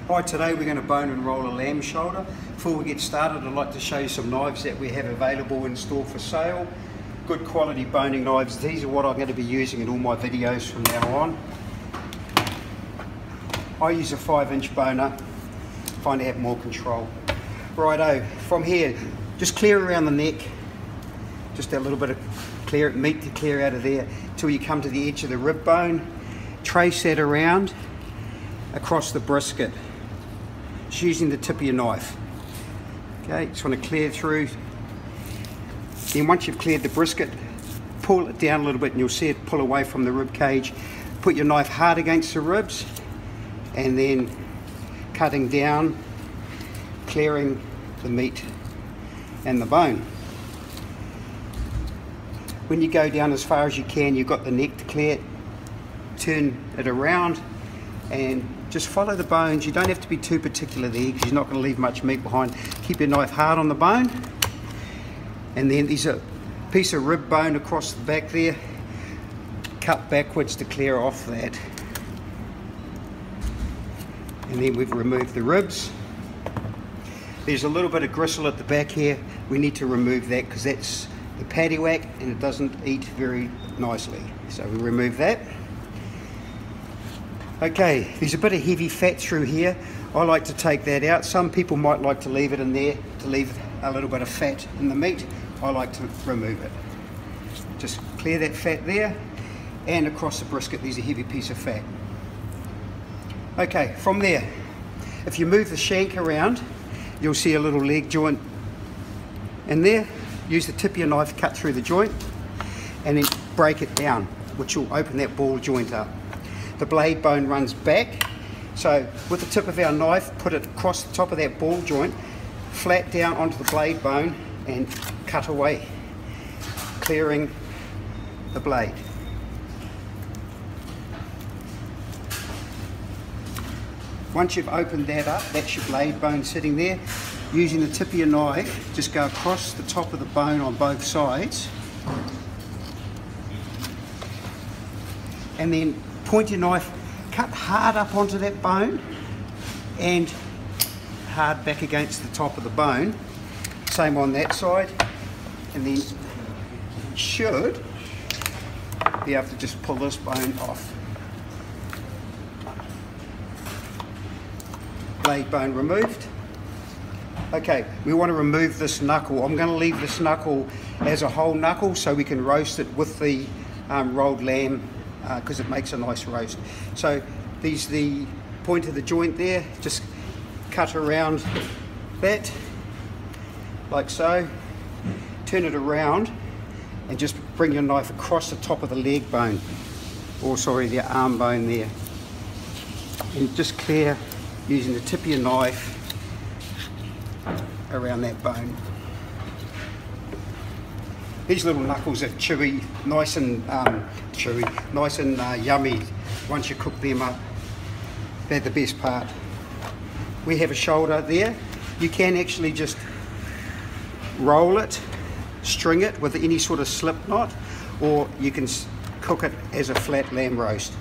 Hi, today we're going to bone and roll a lamb shoulder. Before we get started, I'd like to show you some knives that we have available in store for sale. Good quality boning knives. These are what I'm going to be using in all my videos from now on. I use a 5-inch boner, find I have more control. Righto, from here, just clear around the neck, just a little bit of meat to clear out of there till you come to the edge of the rib bone. Trace that around across the brisket, just using the tip of your knife. Okay, just want to clear through. Then once you've cleared the brisket, pull it down a little bit and you'll see it pull away from the rib cage. Put your knife hard against the ribs and then cutting down, clearing the meat and the bone. When you go down as far as you can, you've got the neck to clear, turn it around and just follow the bones. You don't have to be too particular there because you're not going to leave much meat behind. Keep your knife hard on the bone, and then there's a piece of rib bone across the back there. Cut backwards to clear off that, and then we've removed the ribs. There's a little bit of gristle at the back here. We need to remove that because that's the paddywhack and it doesn't eat very nicely, so we remove that. Okay, there's a bit of heavy fat through here. I like to take that out. Some people might like to leave it in there to leave a little bit of fat in the meat. I like to remove it. Just clear that fat there, and across the brisket there's a heavy piece of fat. Okay, from there, if you move the shank around, you'll see a little leg joint in there. Use the tip of your knife, cut through the joint, and then break it down, which will open that ball joint up. The blade bone runs back, so with the tip of our knife, put it across the top of that ball joint, flat down onto the blade bone, and cut away, clearing the blade. Once you've opened that up, that's your blade bone sitting there. Using the tip of your knife, just go across the top of the bone on both sides, and then point your knife, cut hard up onto that bone and hard back against the top of the bone. Same on that side, and then you should be able to just pull this bone off. Blade bone removed. Okay, we want to remove this knuckle. I'm going to leave this knuckle as a whole knuckle so we can roast it with the rolled lamb because it makes a nice roast. So there's the point of the joint there. Just cut around that like so. Turn it around and just bring your knife across the top of the leg bone, or sorry, the arm bone there, and just clear using the tip of your knife around that bone. These little knuckles are chewy, nice and yummy once you cook them up. They're the best part. We have a shoulder there. You can actually just roll it, string it with any sort of slip knot, or you can cook it as a flat lamb roast.